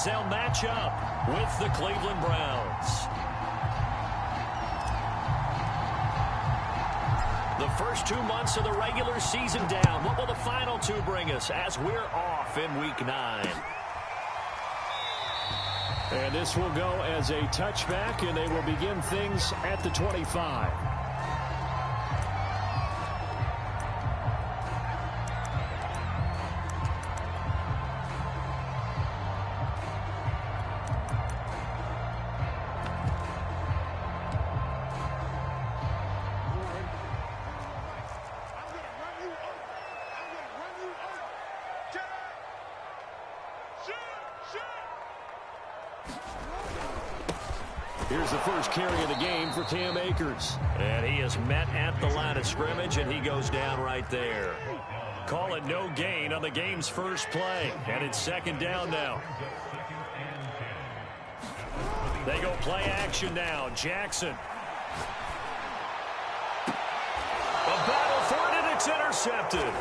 as they'll match up with the Cleveland Browns. The first 2 months of the regular season down. What will the final 2 bring us as we're off in Week 9? And this will go as a touchback, and they will begin things at the 25. Here's the first carry of the game for Cam Akers. And he is met at the line of scrimmage, and he goes down right there. Call it no gain on the game's first play. And it's second down now. They go play action now. Jackson. A battle for it, and it's intercepted.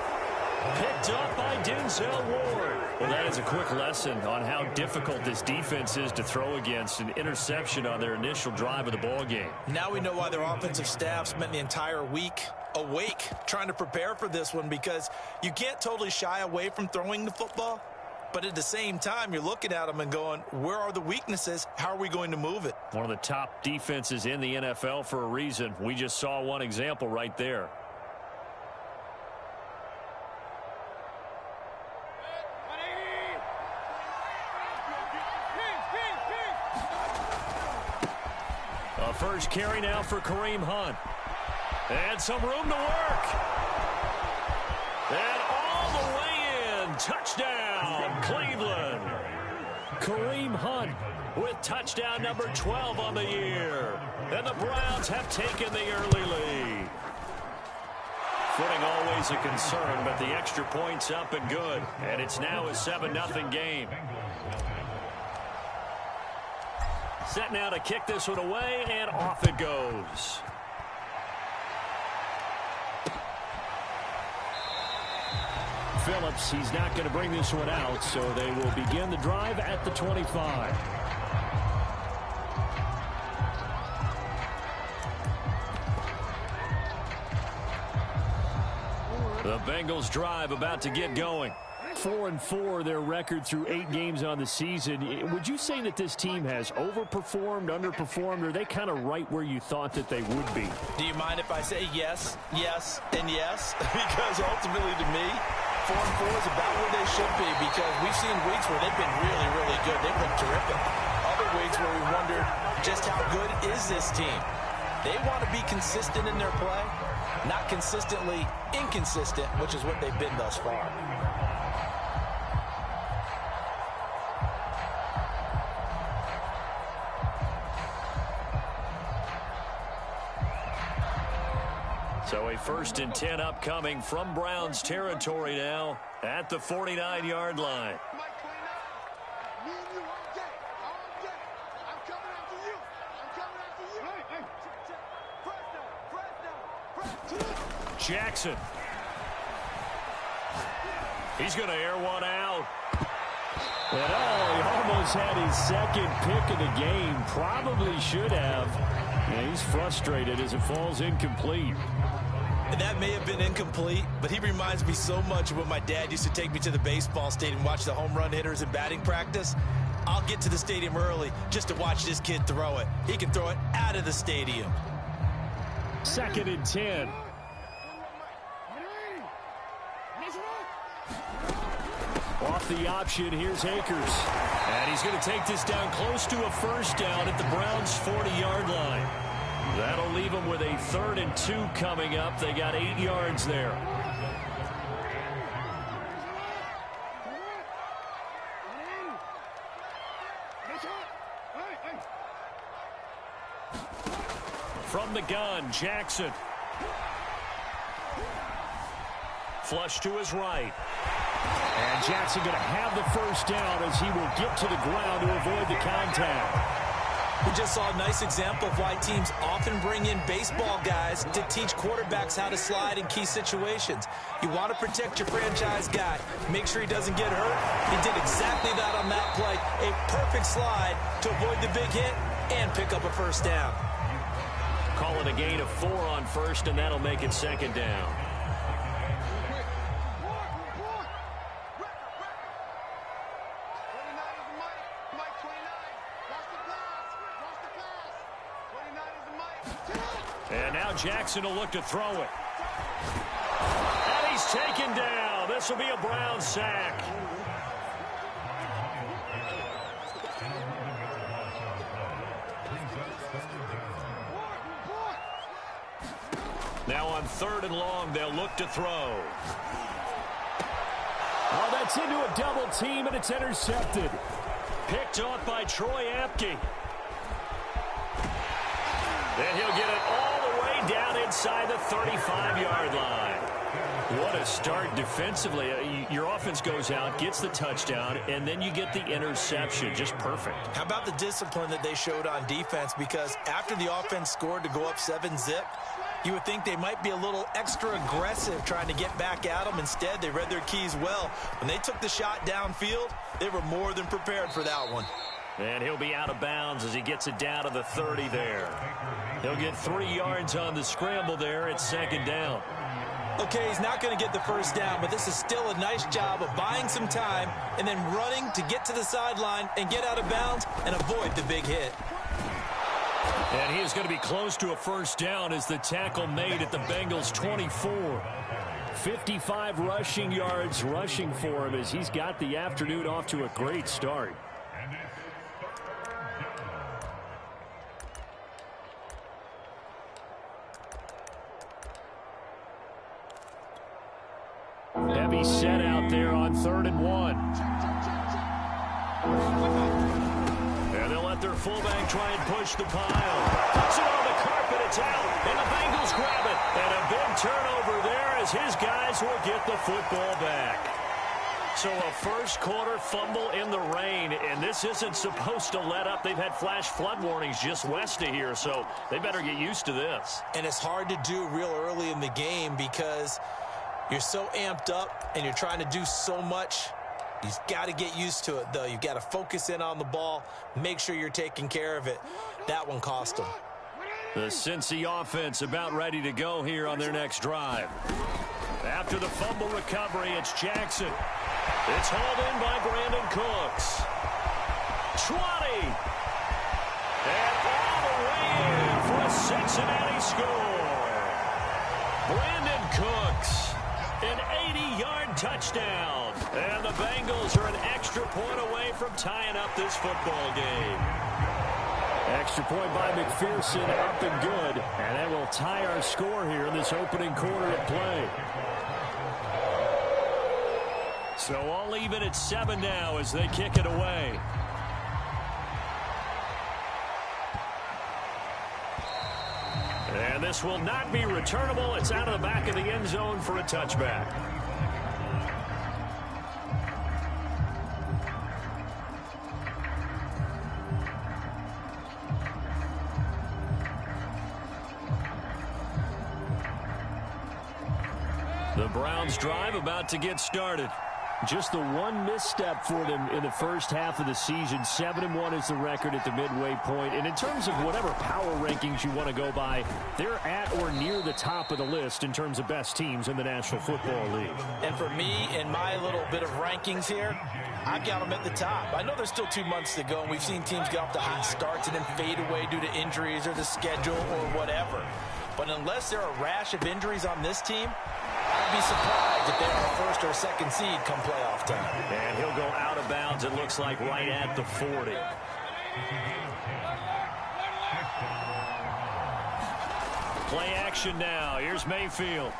Picked up by Denzel Ward. Well, that is a quick lesson on how difficult this defense is to throw against. An interception on their initial drive of the ball game. Now we know why their offensive staff spent the entire week awake trying to prepare for this one, because you can't totally shy away from throwing the football. But at the same time, you're looking at them and going, where are the weaknesses? How are we going to move it? One of the top defenses in the NFL for a reason. We just saw one example right there. First carry now for Kareem Hunt. And some room to work. And all the way in. Touchdown, Cleveland. Kareem Hunt with touchdown number 12 on the year. And the Browns have taken the early lead. Footing always a concern, but the extra point's up and good. And it's now a 7-0 game. Set now to kick this one away, and off it goes. Phillips, he's not going to bring this one out, so they will begin the drive at the 25. The Bengals drive about to get going. 4-4 their record through 8 games on the season. Would you say that this team has overperformed, underperformed, or are they kind of right where you thought that they would be? Do you mind if I say yes, yes, and yes? Because ultimately to me, 4-4 is about where they should be, because we've seen weeks where they've been really, really good. They've looked terrific. Other weeks where we wondered just how good is this team. They want to be consistent in their play, not consistently inconsistent, which is what they've been thus far. So a 1st and 10 upcoming from Browns territory now at the 49-yard line. Jackson. He's going to air one out. And he almost had his second pick of the game. Probably should have. And he's frustrated as it falls incomplete. That may have been incomplete, but he reminds me so much of when my dad used to take me to the baseball stadium and watch the home run hitters in batting practice. I'll get to the stadium early just to watch this kid throw it. He can throw it out of the stadium. 2nd and 10. Off the option, here's Akers. And he's going to take this down close to a 1st down at the Browns' 40-yard line. That'll leave them with a 3rd and 2 coming up. They got 8 yards there. From the gun, Jackson. Flush to his right. And Jackson going to have the 1st down as he will get to the ground to avoid the contact. We just saw a nice example of why teams often bring in baseball guys to teach quarterbacks how to slide in key situations. You want to protect your franchise guy. Make sure he doesn't get hurt. He did exactly that on that play. A perfect slide to avoid the big hit and pick up a first down. Call it a gain of 4 on first, and that'll make it second down. And now Jackson will look to throw it. And he's taken down. This will be a Brown sack. Now on 3rd and long, they'll look to throw. Oh, that's into a double team, and it's intercepted. Picked off by Troy Apke. Then he'll get it all the way down inside the 35-yard line. What a start defensively. Your offense goes out, gets the touchdown, and then you get the interception. Just perfect. How about the discipline that they showed on defense? Because after the offense scored to go up 7-zip, you would think they might be a little extra aggressive trying to get back at them. Instead, they read their keys well. When they took the shot downfield, they were more than prepared for that one. And he'll be out of bounds as he gets it down to the 30 there. He'll get 3 yards on the scramble there at second down. Okay, he's not going to get the first down, but this is still a nice job of buying some time and then running to get to the sideline and get out of bounds and avoid the big hit. And he is going to be close to a first down as the tackle made at the Bengals' 24. 55 rushing yards rushing for him as he's got the afternoon off to a great start. Heavy set out there on 3rd and 1. And they'll let their fullback try and push the pile. Puts it on the carpet, it's out, and the Bengals grab it. And a big turnover there as his guys will get the football back. So a first quarter fumble in the rain, and this isn't supposed to let up. They've had flash flood warnings just west of here, so they better get used to this. And it's hard to do real early in the game because you're so amped up and you're trying to do so much. You've got to get used to it, though. You've got to focus in on the ball, make sure you're taking care of it. That one cost them. The Cincy offense about ready to go here on their next drive. After the fumble recovery, it's Jackson. It's hauled in by Brandon Cooks. 20. And all the way in for a Cincinnati score. Brandon Cooks, an 80-yard touchdown. And the Bengals are an extra point away from tying up this football game. Extra point by McPherson, up and good. And that will tie our score here in this opening quarter of play. So all even at 7 now as they kick it away. And this will not be returnable. It's out of the back of the end zone for a touchback. The Browns drive about to get started. Just the one misstep for them in the first half of the season. 7-1 is the record at the midway point. And in terms of whatever power rankings you want to go by, they're at or near the top of the list in terms of best teams in the National Football League. And for me, in my little bit of rankings here, I've got them at the top. I know there's still 2 months to go, and we've seen teams get off to hot starts and then fade away due to injuries or the schedule or whatever. But unless there are a rash of injuries on this team, I'd be surprised if they're a first or second seed come playoff time. And he'll go out of bounds, it looks like, right at the 40. Play action now. Here's Mayfield.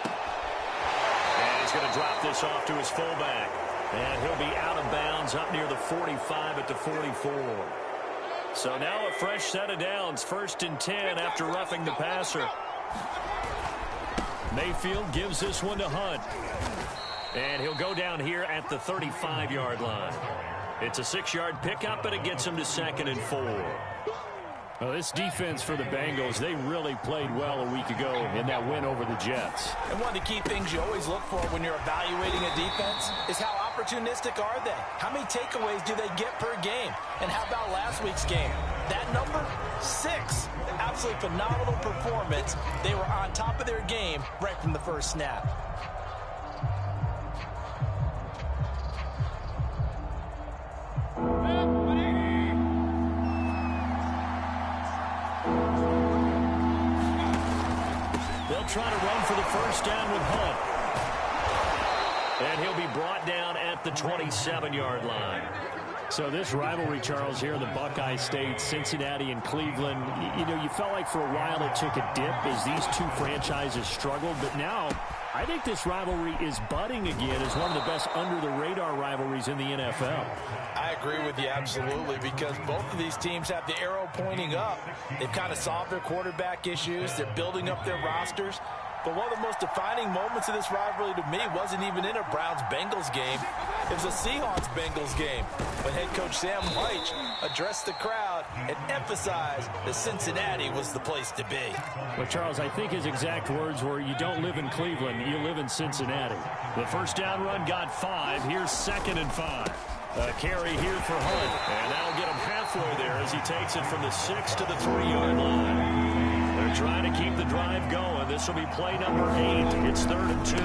And he's going to drop this off to his fullback. And he'll be out of bounds up near the 45 at the 44. So now a fresh set of downs, 1st and 10 after roughing the passer. Mayfield gives this one to Hunt. And he'll go down here at the 35-yard line. It's a 6-yard pickup, and it gets him to 2nd and 4. Well, this defense for the Bengals, they really played well a week ago in that win over the Jets. And one of the key things you always look for when you're evaluating a defense is how opportunistic are they? How many takeaways do they get per game? And how about last week's game? That number, 6. Absolutely phenomenal performance. They were on top of their game right from the first snap. They'll try to run for the first down with Hunt. And he'll be brought down at the 27-yard line. So this rivalry, Charles, here in the Buckeye State, Cincinnati and Cleveland, you know, you felt like for a while it took a dip as these two franchises struggled. But now I think this rivalry is budding again as one of the best under-the-radar rivalries in the NFL. I agree with you absolutely, because both of these teams have the arrow pointing up. They've kind of solved their quarterback issues. They're building up their rosters. But one of the most defining moments of this rivalry to me wasn't even in a Browns-Bengals game. It was a Seahawks-Bengals game when head coach Sam Leitch addressed the crowd and emphasized that Cincinnati was the place to be. Well, Charles, I think his exact words were, you don't live in Cleveland, you live in Cincinnati. The first down run got 5. Here's 2nd and 5. A carry here for Hunt. And that'll get him halfway there as he takes it from the 6 to the 3-yard line. They're trying to keep the drive going. This will be play number 8. It's 3rd and 2.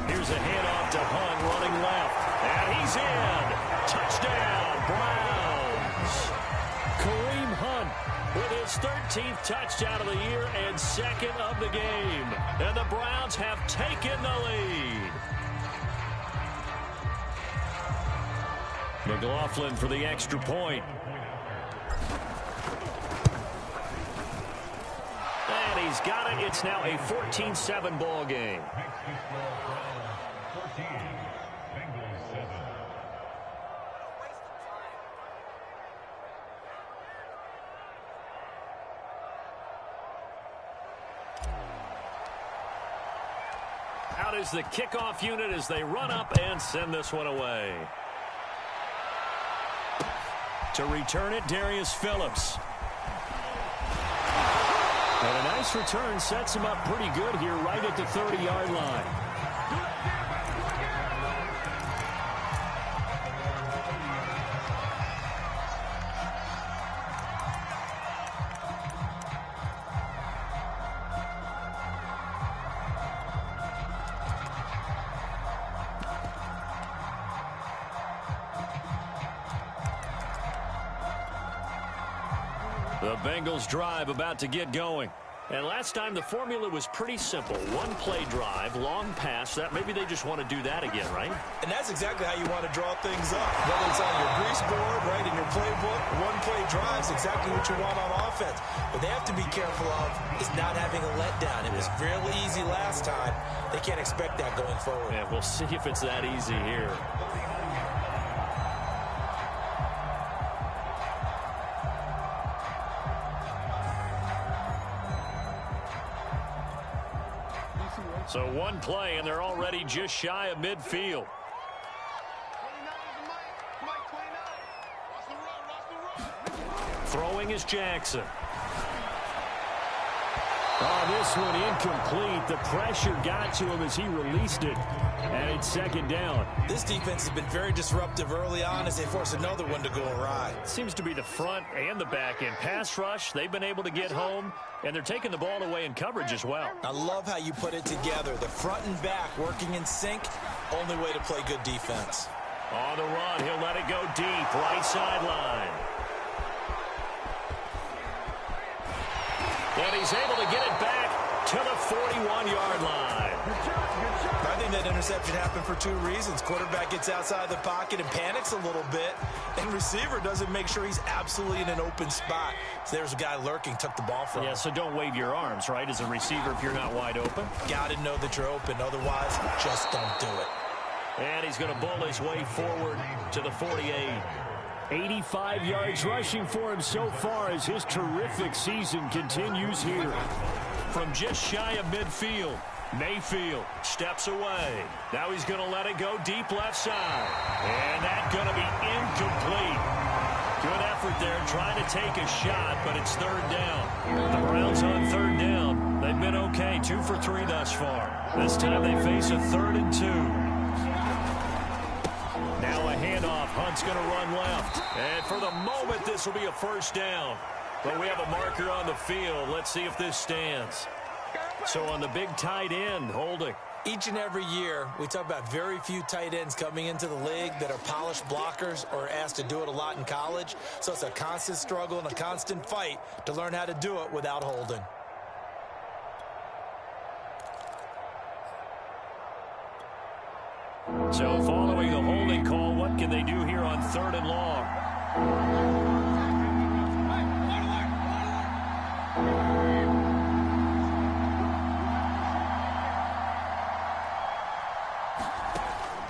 Here's a handoff to Hunt running left. And he's in. Touchdown, Browns. Kareem Hunt with his 13th touchdown of the year and 2nd of the game. And the Browns have taken the lead. McLaughlin for the extra point. And he's got it. It's now a 14-7 ball game. Out is the kickoff unit as they run up and send this one away. To return it, Darius Phillips. And a nice return sets him up pretty good here right at the 30-yard line. The Bengals drive about to get going. And last time the formula was pretty simple. One play drive, long pass. That maybe they just want to do that again, right? And that's exactly how you want to draw things up. Whether it's on your grease board, right, in your playbook, one play drive is exactly what you want on offense. What they have to be careful of is not having a letdown. It was fairly easy last time. They can't expect that going forward. Yeah, we'll see if it's that easy here. So one play, and they're already just shy of midfield. Throwing is Jackson. Oh, this one incomplete. The pressure got to him as he released it. And it's 2nd down. This defense has been very disruptive early on as they force another one to go awry. Seems to be the front and the back end. Pass rush, they've been able to get home, and they're taking the ball away in coverage as well. I love how you put it together. The front and back working in sync. Only way to play good defense. On the run, he'll let it go deep, right sideline. And he's able to get it back to the 41-yard line. I think that interception happened for 2 reasons. Quarterback gets outside the pocket and panics a little bit, and receiver doesn't make sure he's absolutely in an open spot. So there's a guy lurking, took the ball from him. Yeah, so don't wave your arms, right, as a receiver if you're not wide open. Got to know that you're open. Otherwise, just don't do it. And he's going to bull his way forward to the 48. 85 yards rushing for him so far as his terrific season continues here. From just shy of midfield, Mayfield steps away. Now he's going to let it go deep left side. And that's going to be complete. Good effort there trying to take a shot, but it's third down. The Browns on third down. They've been okay, 2 for 3 thus far. This time they face a 3rd and 2. Now a handoff. Hunt's going to run left. And for the moment, this will be a first down. But we have a marker on the field. Let's see if this stands. So on the big tight end, holding. Each and every year, we talk about very few tight ends coming into the league that are polished blockers or asked to do it a lot in college. So it's a constant struggle and a constant fight to learn how to do it without holding. So following the holding call, what can they do here on 3rd and long?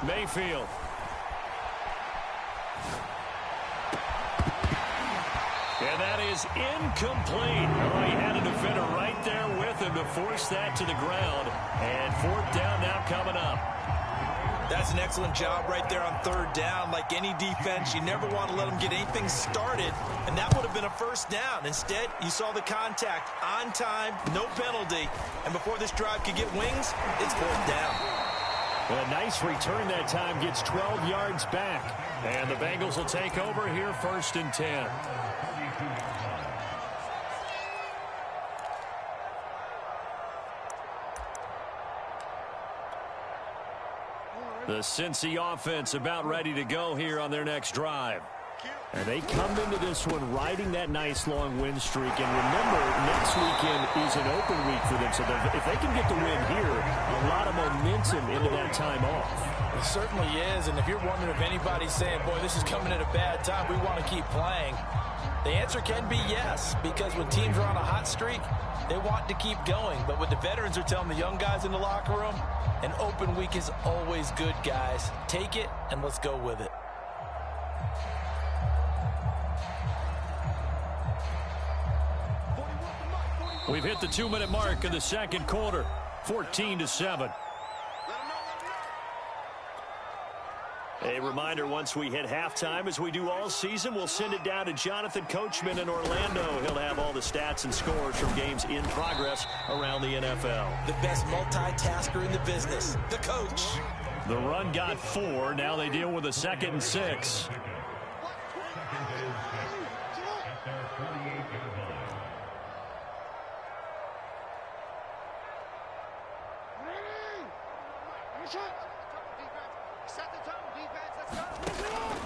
Mayfield. And that is incomplete. Oh, he had a defender right there with him to force that to the ground. And 4th down now coming up. That's an excellent job right there on 3rd down. Like any defense, you never want to let them get anything started, and that would have been a first down. Instead, you saw the contact on time, no penalty, and before this drive could get wings, it's 4th down. A nice return that time, gets 12 yards back. And the Bengals will take over here, 1st and 10. The Cincy offense about ready to go here on their next drive. And they come into this one riding that nice long win streak. And remember, next weekend is an open week for them. So if they can get the win here, a lot of momentum into that time off. It certainly is. And if you're wondering if anybody's saying, boy, this is coming at a bad time, we want to keep playing, the answer can be yes. Because when teams are on a hot streak, they want to keep going. But what the veterans are telling the young guys in the locker room, an open week is always good, guys. Take it and let's go with it. We've hit the 2-minute mark in the second quarter, 14-7. A reminder, once we hit halftime, as we do all season, we'll send it down to Jonathan Coachman in Orlando. He'll have all the stats and scores from games in progress around the NFL. The best multitasker in the business, the coach. The run got 4. Now they deal with a 2nd and 6.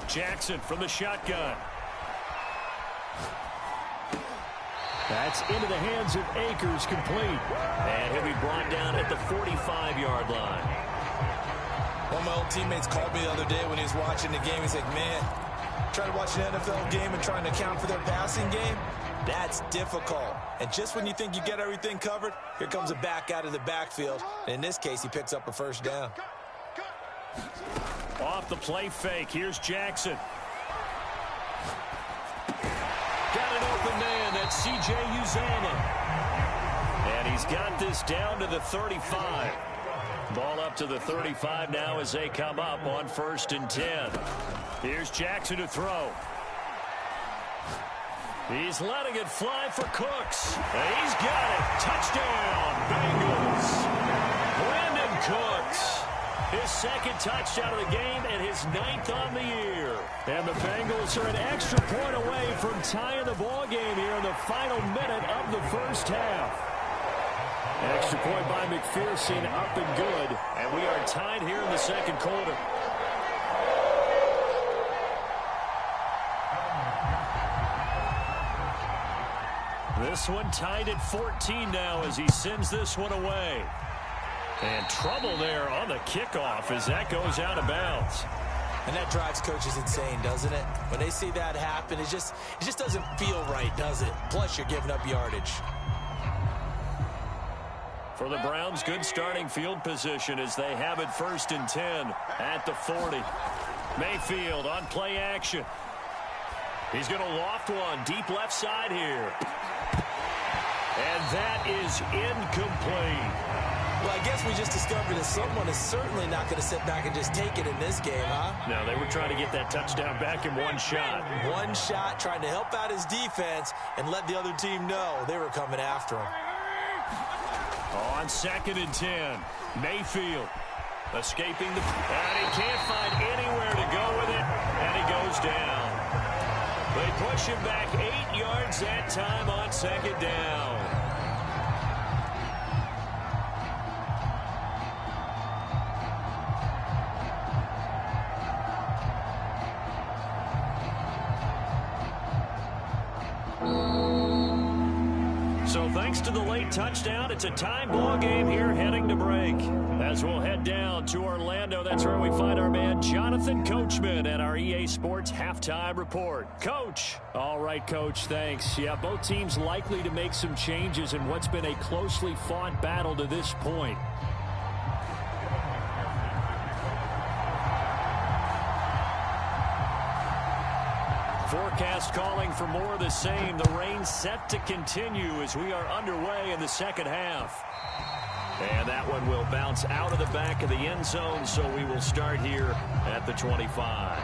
Jackson from the shotgun. That's into the hands of Akers, complete. And he'll be brought down at the 45-yard line. One of my old teammates called me the other day when he was watching the game. He's like, man, trying to watch an NFL game and trying to account for their passing game, that's difficult. And just when you think you get everything covered, here comes a back out of the backfield. And in this case, he picks up a first down. Off the play fake, here's Jackson. Got an open man, that's C.J. Uzomah. And he's got this down to the 35. Ball up to the 35 now as they come up on 1st and 10. Here's Jackson to throw. He's letting it fly for Cooks. And he's got it. Touchdown, Bengals. Brandon Cooks. His 2nd touchdown of the game and his 9th on the year. And the Bengals are an extra point away from tying the ball game here in the final minute of the first half. Extra point by McPherson, up and good. And we are tied here in the second quarter. This one tied at 14 now as he sends this one away. And trouble there on the kickoff as that goes out of bounds. And that drives coaches insane, doesn't it? When they see that happen, it just doesn't feel right, does it? Plus, you're giving up yardage. For the Browns, good starting field position as they have it 1st and 10 at the 40. Mayfield on play action. He's going to loft one deep left side here. And that is incomplete. Well, I guess we just discovered that someone is certainly not going to sit back and just take it in this game, huh? No, they were trying to get that touchdown back in one shot. One shot, trying to help out his defense and let the other team know they were coming after him. On 2nd and 10, Mayfield escaping the... And he can't find anywhere to go with it, and he goes down. They push him back 8 yards that time on 2nd down. So thanks to the late touchdown, it's a tie ball game here heading to break. As we'll head down to Orlando, that's where we find our man Jonathan Coachman at our EA Sports Halftime Report. Coach. All right, Coach, thanks. Yeah, both teams likely to make some changes in what's been a closely fought battle to this point. Forecast calling for more of the same. The rain set to continue as we are underway in the second half. And that one will bounce out of the back of the end zone, so we will start here at the 25.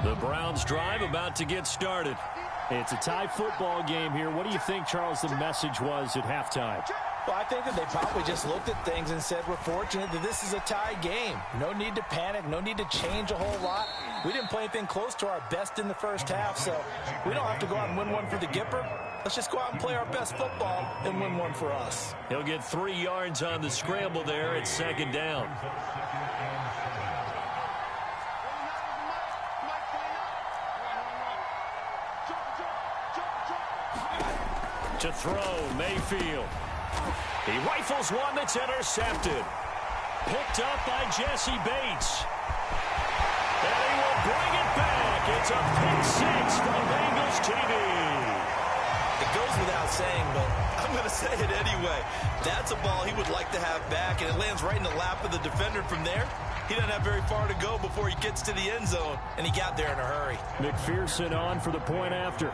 The Browns drive about to get started. It's a tie football game here. What do you think, Charles, the message was at halftime? Well, I think that they probably just looked at things and said, we're fortunate that this is a tie game. No need to panic. No need to change a whole lot. We didn't play anything close to our best in the first half, so we don't have to go out and win one for the Gipper. Let's just go out and play our best football and win one for us. He'll get 3 yards on the scramble there at 2nd down. To throw, Mayfield. He rifles one that's intercepted. Picked up by Jesse Bates. And he will bring it back. It's a pick 6 from Bengals TV. It goes without saying, but I'm going to say it anyway. That's a ball he would like to have back, and it lands right in the lap of the defender from there. He doesn't have very far to go before he gets to the end zone, and he got there in a hurry. McPherson on for the point after.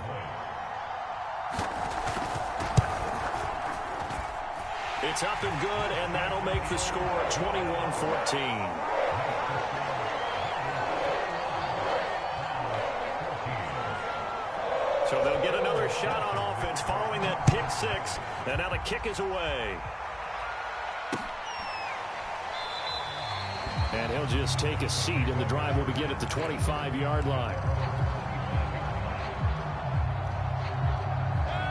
It's up and good, and that'll make the score 21-14. So they'll get another shot on offense following that pick 6, and now the kick is away. And he'll just take a seat, and the drive will begin at the 25-yard line.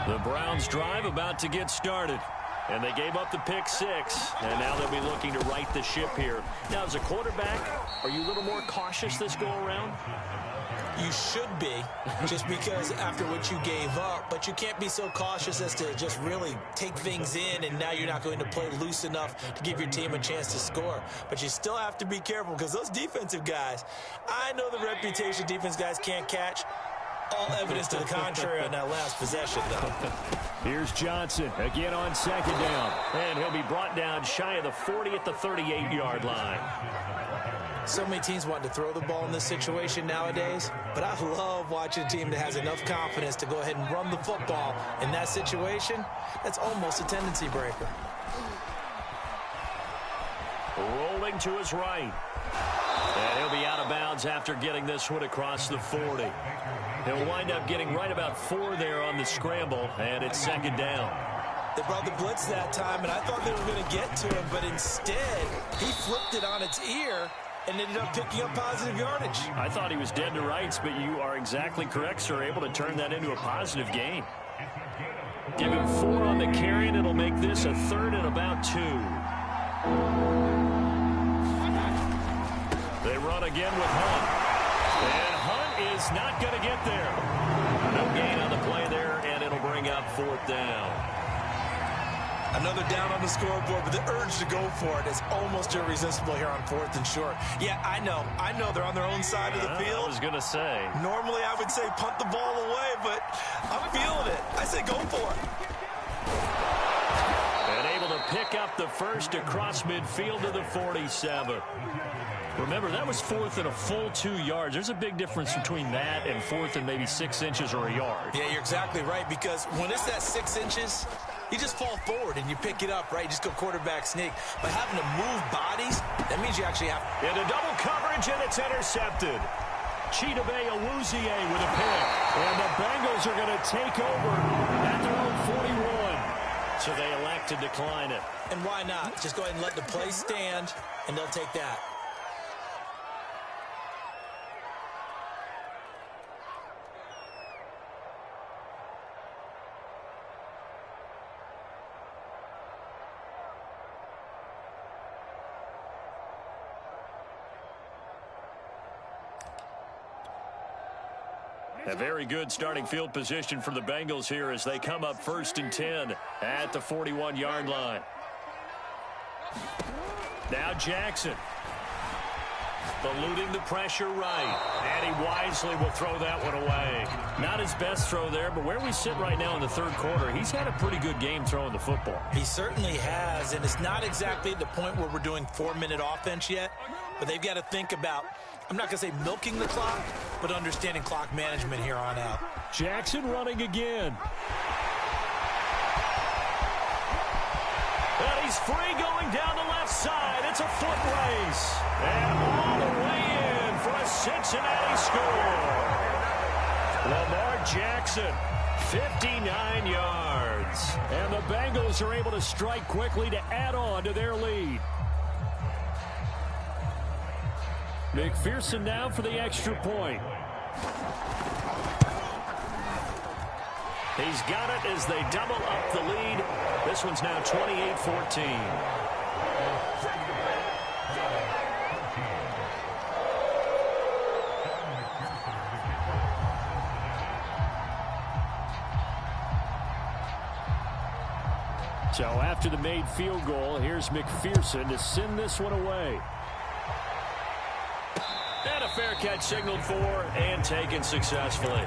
The Browns drive about to get started. And they gave up the pick 6, and now they'll be looking to right the ship here. Now, as a quarterback, are you a little more cautious this go-around? You should be, just because after what you gave up, but you can't be so cautious as to just really take things in, and now you're not going to play loose enough to give your team a chance to score. But you still have to be careful, because those defensive guys, I know the reputation defense guys can't catch. All evidence to the contrary on that last possession, though. Here's Johnson again on 2nd down. And he'll be brought down shy of the 40 at the 38-yard line. So many teams want to throw the ball in this situation nowadays, but I love watching a team that has enough confidence to go ahead and run the football in that situation. That's almost a tendency breaker. Rolling to his right. And he'll be out of bounds after getting this one across the 40. He'll wind up getting right about 4 there on the scramble, and it's 2nd down. They brought the blitz that time, and I thought they were going to get to him, but instead, he flipped it on its ear and ended up picking up positive yardage. I thought he was dead to rights, but you are exactly correct, sir, able to turn that into a positive gain. Give him 4 on the carry, and it'll make this a 3rd and about 2. They run again with Hunt. And Hunt is not going to get there. No gain on the play there, and it'll bring up 4th down. Another down on the scoreboard, but the urge to go for it is almost irresistible here on 4th and short. Yeah, I know they're on their own side of the field. I was going to say. Normally I would say punt the ball away, but I'm feeling it. I say go for it. And able to pick up up the first across midfield to the 47. Remember, that was fourth and a full 2 yards. There's a big difference between that and fourth and maybe 6 inches or a yard. Yeah, you're exactly right, because when it's that 6 inches, you just fall forward and you pick it up, right? You just go quarterback sneak. But having to move bodies, that means you actually have... Into double coverage, and it's intercepted. Chidobe Awuzie with a pick. And the Bengals are going to take over at their own 41. So they elect to decline it. And why not? Just go ahead and let the play stand, and they'll take that. A very good starting field position for the Bengals here as they come up 1st and 10 at the 41-yard line. Now Jackson. Eluding the pressure right. And he wisely will throw that one away. Not his best throw there, but where we sit right now in the 3rd quarter, he's had a pretty good game throwing the football. He certainly has, and it's not exactly at the point where we're doing 4-minute offense yet, but they've got to think about, I'm not going to say milking the clock, but understanding clock management here on out. Jackson running again. And he's free going down the left side. It's a foot race. And all the way in for a Cincinnati score. Lamar Jackson, 59 yards. And the Bengals are able to strike quickly to add on to their lead. McPherson now for the extra point. He's got it as they double up the lead. This one's now 28-14. So after the made field goal, here's McPherson to send this one away. And a fair catch signaled for and taken successfully.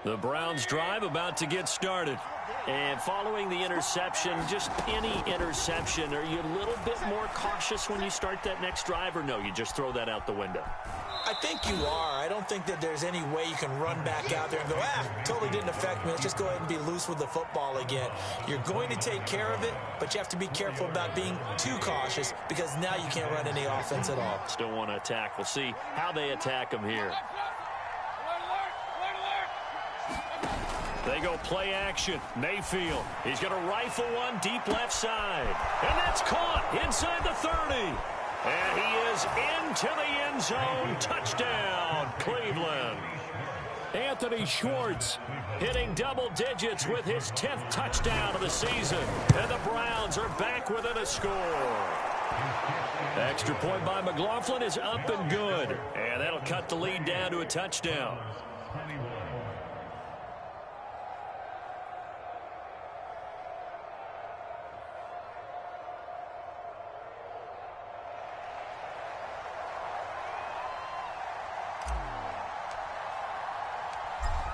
The Browns drive about to get started. And following the interception, just any interception, are you a little bit more cautious when you start that next drive, or no, you just throw that out the window? I think you are. I don't think that there's any way you can run back out there and go, totally didn't affect me. Let's just go ahead and be loose with the football again. You're going to take care of it, but you have to be careful about being too cautious because now you can't run any offense at all. Still want to attack. We'll see how they attack them here. They go play action. Mayfield. He's going to rifle one deep left side. And that's caught inside the 30. And he is into the end zone. Touchdown, Cleveland. Anthony Schwartz hitting double digits with his 10th touchdown of the season. And the Browns are back within a score. Extra point by McLaughlin is up and good. And that'll cut the lead down to a touchdown.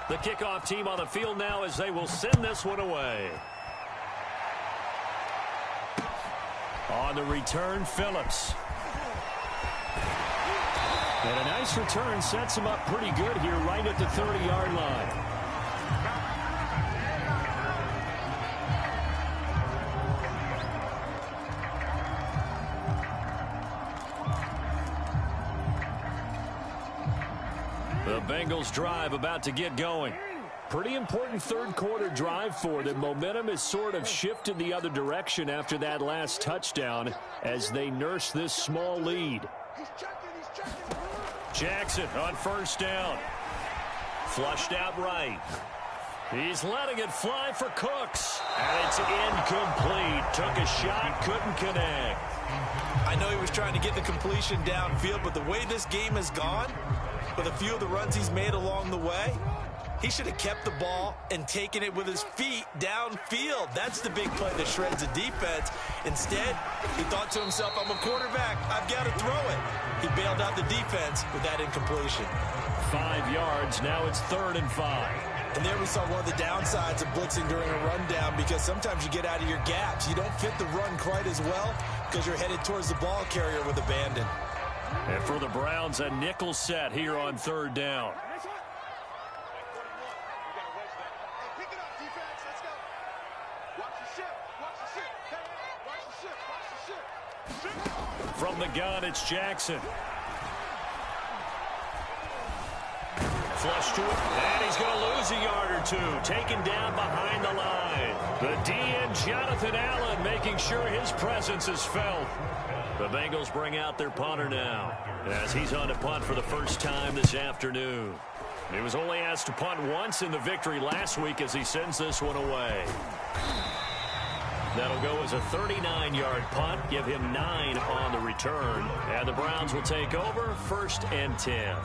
The kickoff team on the field now as they will send this one away. On the return, Phillips. And a nice return sets him up pretty good here right at the 30-yard line. The Bengals drive about to get going. Pretty important 3rd quarter drive for them. Momentum has sort of shifted the other direction after that last touchdown as they nurse this small lead. Jackson on 1st down. Flushed out right. He's letting it fly for Cooks. And it's incomplete. Took a shot, couldn't connect. I know he was trying to get the completion downfield, but the way this game has gone, with a few of the runs he's made along the way. He should have kept the ball and taken it with his feet downfield. That's the big play that shreds the defense. Instead, he thought to himself, I'm a quarterback. I've got to throw it. He bailed out the defense with that incompletion. 5 yards. Now it's 3rd and 5. And there we saw one of the downsides of blitzing during a rundown, because sometimes you get out of your gaps. You don't fit the run quite as well because you're headed towards the ball carrier with abandon. And for the Browns, a nickel set here on 3rd down. From the gun, it's Jackson. Flush to it, and he's going to lose a yard or two. Taken down behind the line. The DN, Jonathan Allen, making sure his presence is felt. The Bengals bring out their punter now, as he's on to punt for the first time this afternoon. He was only asked to punt once in the victory last week as he sends this one away. That'll go as a 39-yard punt, give him 9 on the return, and the Browns will take over 1st and 10.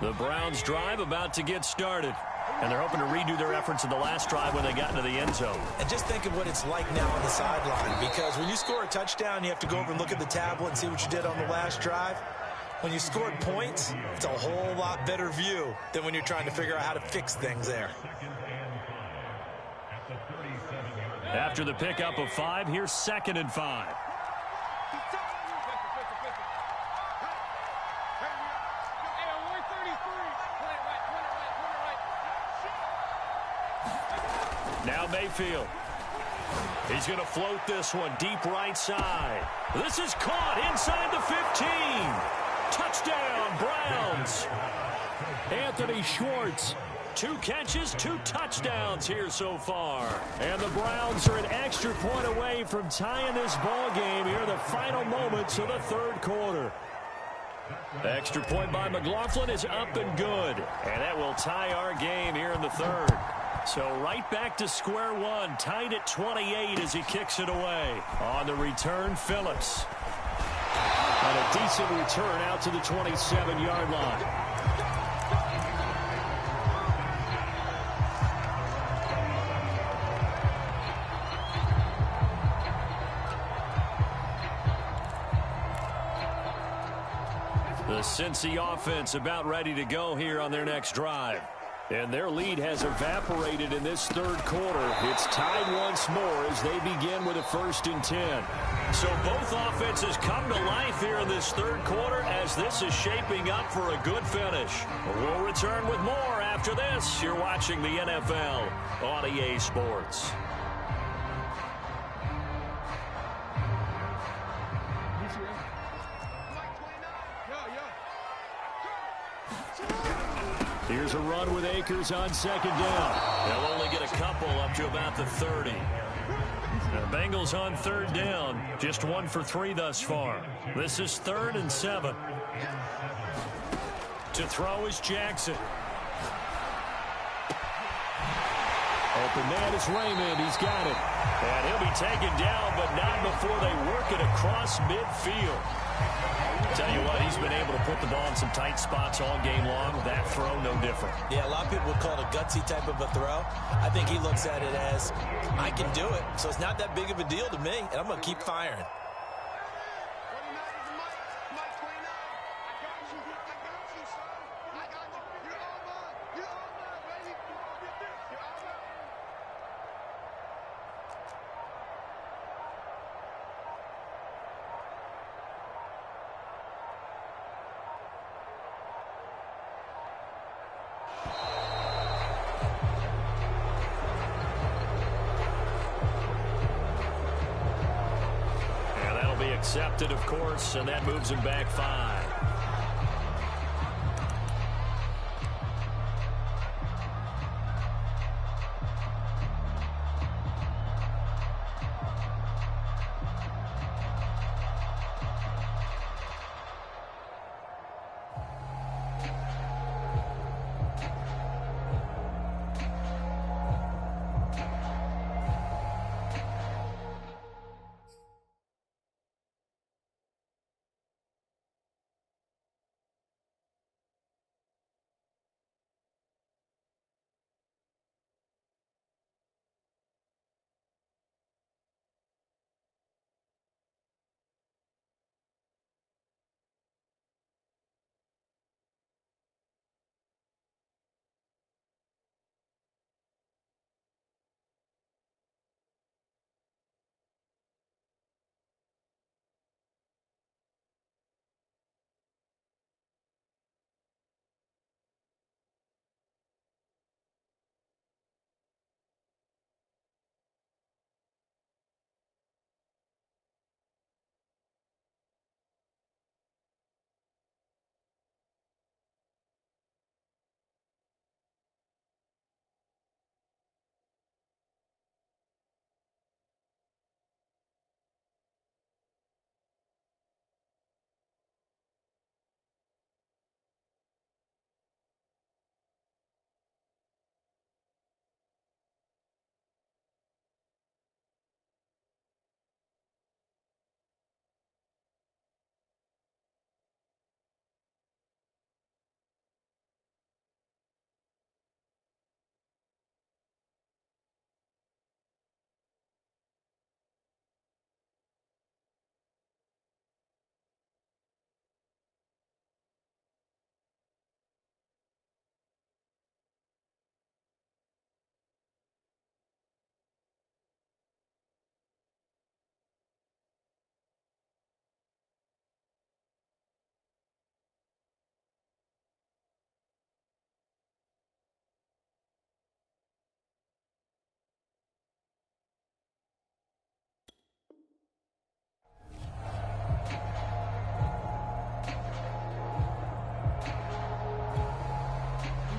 The Browns drive about to get started, and they're hoping to redo their efforts in the last drive when they got into the end zone. And just think of what it's like now on the sideline, because when you score a touchdown, you have to go over and look at the tablet and see what you did on the last drive. When you scored points, it's a whole lot better view than when you're trying to figure out how to fix things there. After the pickup of 5, here's 2nd and 5. Now Mayfield. He's going to float this one deep right side. This is caught inside the 15. Touchdown, Browns. Anthony Schwartz. 2 catches, 2 touchdowns here so far. And the Browns are an extra point away from tying this ball game here in the final moments of the 3rd quarter. Extra point by McLaughlin is up and good. And that will tie our game here in the 3rd. So right back to square one, tied at 28 as he kicks it away. On the return, Phillips. And a decent return out to the 27-yard line. The Cincy offense about ready to go here on their next drive. And their lead has evaporated in this 3rd quarter. It's tied once more as they begin with a 1st and 10. So both offenses come to life here in this 3rd quarter as this is shaping up for a good finish. We'll return with more after this. You're watching the NFL on EA Sports. Here's a run with Akers on 2nd down. They'll only get a couple up to about the 30. The Bengals on 3rd down. Just 1 for 3 thus far. This is 3rd and 7. To throw is Jackson. Open man is Raymond. He's got it. And he'll be taken down, but not before they work it across midfield. Tell you what, he's been able to put the ball in some tight spots all game long. That throw, no different. Yeah, a lot of people would call it a gutsy type of a throw. I think he looks at it as, I can do it, so it's not that big of a deal to me, and I'm going to keep firing. Accepted, of course, and that moves him back 5.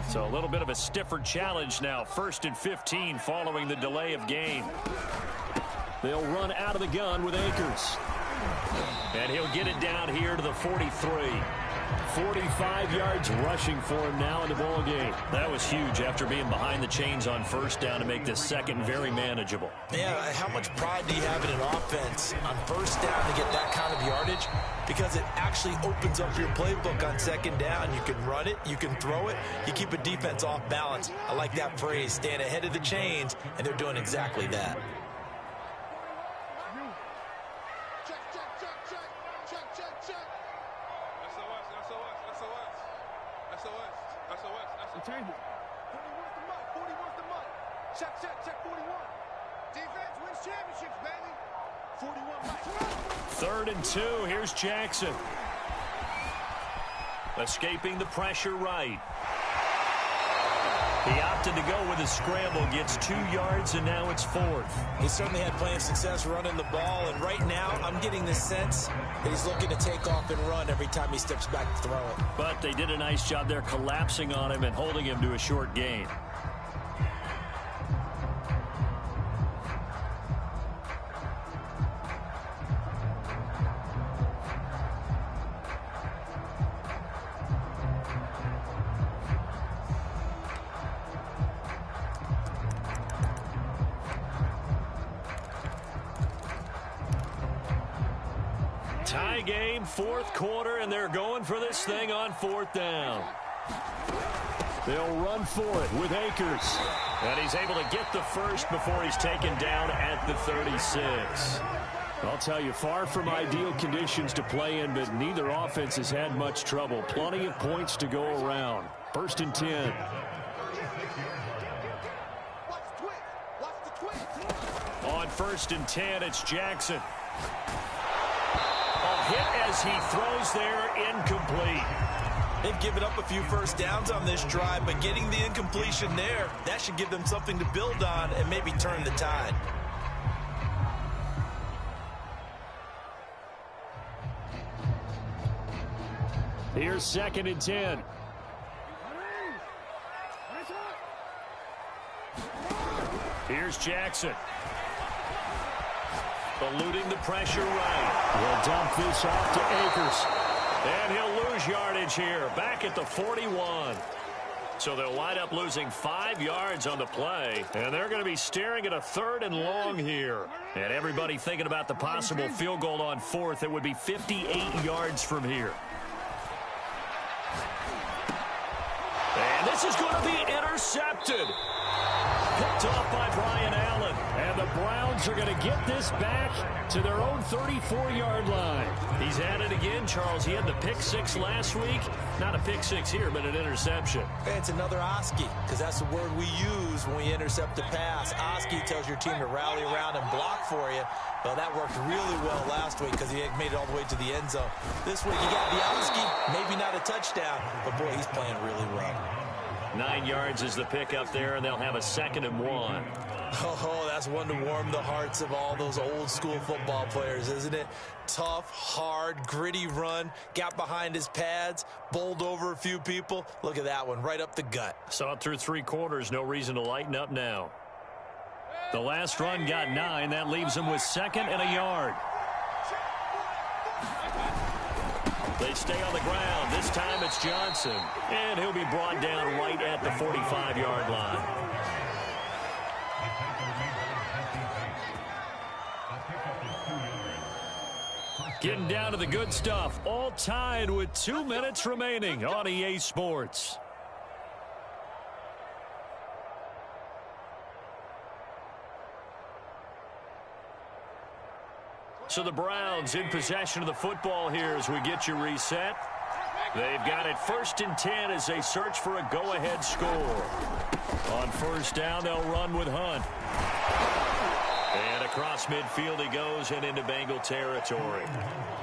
So a little bit of a stiffer challenge now. 1st and 15 following the delay of game. They'll run out of the gun with Akers. And he'll get it down here to the 43. 45 yards rushing for him now in the ball game. That was huge after being behind the chains on 1st down to make this second very manageable. Yeah, how much pride do you have in an offense on 1st down to get that kind of yardage? Because it actually opens up your playbook on 2nd down. You can run it, you can throw it, you keep a defense off balance. I like that phrase, stand ahead of the chains, and they're doing exactly that. Change it. 40 wants the mud. Check 41. Defense wins championships, baby. 41 Mike. 3rd and 2. Here's Jackson. Escaping the pressure right. He opted to go with a scramble, gets 2 yards, and now it's 4th. He certainly had plenty of success running the ball, and right now I'm getting the sense that he's looking to take off and run every time he steps back to throw it. But they did a nice job there collapsing on him and holding him to a short gain. Tie game, 4th quarter, and they're going for this thing on 4th down. They'll run for it with Akers. And he's able to get the first before he's taken down at the 36. I'll tell you, far from ideal conditions to play in, but neither offense has had much trouble. Plenty of points to go around. 1st and 10. On 1st and 10, it's Jackson. Hit as he throws there, incomplete. They've given up a few 1st downs on this drive, but getting the incompletion there, that should give them something to build on and maybe turn the tide. Here's 2nd and 10. Here's Jackson. Eluding the pressure right. We'll dump this off to Akers. And he'll lose yardage here, back at the 41. So they'll wind up losing 5 yards on the play, and they're going to be staring at a 3rd and long here. And everybody thinking about the possible field goal on 4th. It would be 58 yards from here. And this is going to be intercepted. Picked off by Brian Allen. And the Browns are going to get this back to their own 34-yard line. He's at it again, Charles. He had the pick 6 last week. Not a pick 6 here, but an interception. Hey, it's another Oski, because that's the word we use when we intercept a pass. Oski tells your team to rally around and block for you. Well, that worked really well last week because he made it all the way to the end zone. This week, you got the Oski, maybe not a touchdown, but boy, he's playing really well. 9 yards is the pickup there, and they'll have a 2nd and 1. Oh, that's one to warm the hearts of all those old school football players, isn't it? Tough, hard, gritty run, got behind his pads, bowled over a few people. Look at that one, right up the gut. Saw it through 3 quarters, no reason to lighten up now. The last run got 9. That leaves him with 2nd and a yard. They stay on the ground. This time it's Johnson. And he'll be brought down right at the 45-yard line. Getting down to the good stuff. All tied with 2 minutes remaining on EA Sports. So the Browns in possession of the football here as we get you reset. They've got it 1st and 10 as they search for a go-ahead score. On 1st down, they'll run with Hunt. And across midfield he goes and into Bengal territory.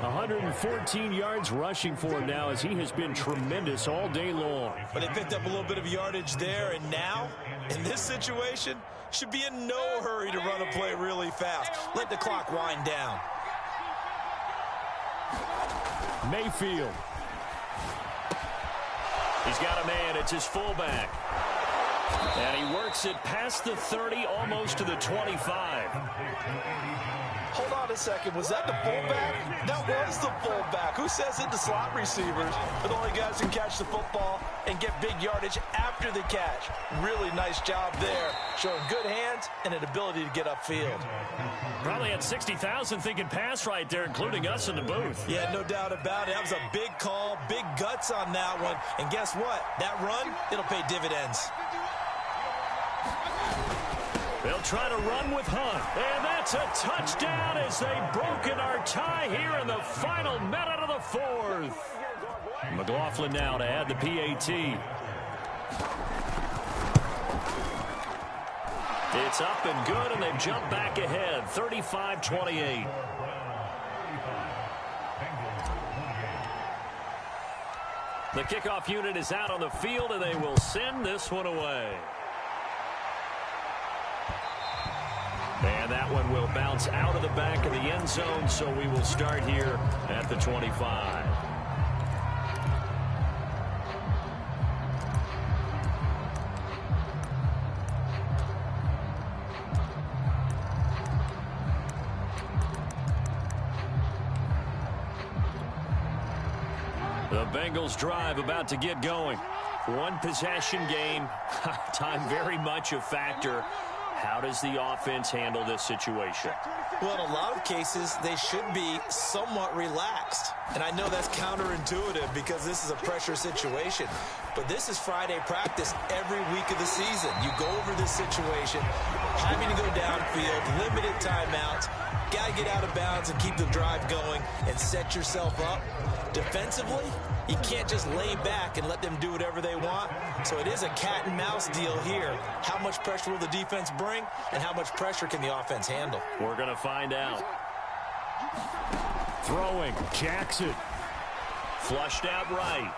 114 yards rushing for him now as he has been tremendous all day long. But they picked up a little bit of yardage there, and now, in this situation, should be in no hurry to run a play really fast. Let the clock wind down. Mayfield. He's got a man. It's his fullback. And he works it past the 30, almost to the 25. Hold on a second. Was that the fullback? That was the fullback. Who says it? The slot receivers are the only guys who can catch the football and get big yardage after the catch. Really nice job there, showing good hands and an ability to get upfield. Probably had 60,000 thinking pass right there, including us in the booth. Yeah, no doubt about it. That was a big call, big guts on that one. And guess what? That run, it'll pay dividends. They'll try to run with Hunt. And that's a touchdown as they've broken our tie here in the final minute of the fourth. McLaughlin now to add the PAT. It's up and good, and they've jumped back ahead, 35-28. The kickoff unit is out on the field, and they will send this one away. And that one will bounce out of the back of the end zone, so we will start here at the 25. The Bengals drive about to get going. One possession game. Time very much a factor. How does the offense handle this situation? Well, in a lot of cases, they should be somewhat relaxed. And I know that's counterintuitive because this is a pressure situation. But this is Friday practice every week of the season. You go over this situation, having to go downfield, limited timeouts, got to get out of bounds and keep the drive going and set yourself up. Defensively, you can't just lay back and let them do whatever they want. So it is a cat and mouse deal here. How much pressure will the defense bring, and how much pressure can the offense handle? We're going to find out. Throwing, Jackson. Flushed out right.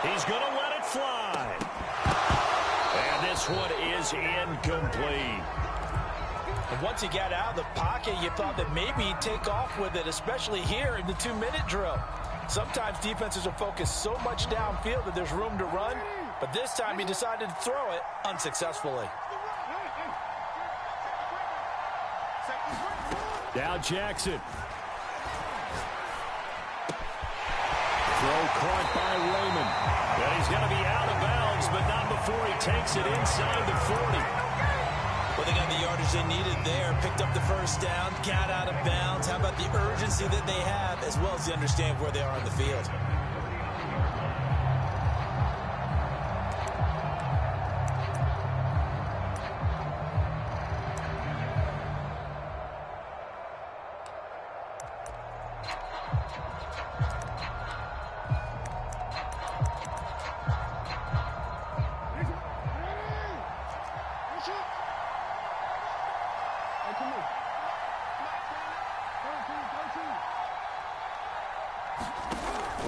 He's going to let it fly. And this one is incomplete. And once he got out of the pocket, you thought that maybe he'd take off with it, especially here in the 2-minute drill. Sometimes defenses are focused so much downfield that there's room to run, but this time he decided to throw it unsuccessfully. Now Jackson. Throw caught by Raymond. And he's going to be out of bounds, but not before he takes it inside the 40. Well, they got the yardage they needed there, picked up the first down, got out of bounds. How about the urgency that they have, as well as they understand where they are on the field?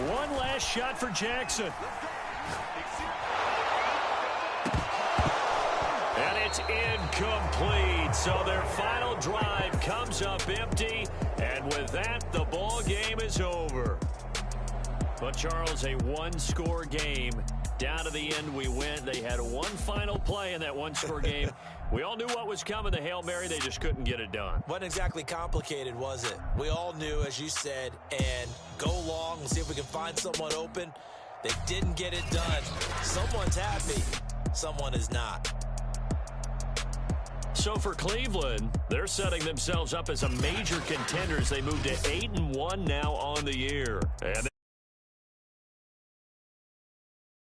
One last shot for Jackson. And it's incomplete. So their final drive comes up empty. And with that, the ball game is over. But, Charles, a one-score game. Down to the end we went. They had one final play in that one-score game. We all knew what was coming, the Hail Mary. They just couldn't get it done. Wasn't exactly complicated, was it? We all knew, as you said, and go long and see if we can find someone open. They didn't get it done. Someone's happy. Someone is not. So for Cleveland, they're setting themselves up as a major contender as they move to 8-1 now on the year. And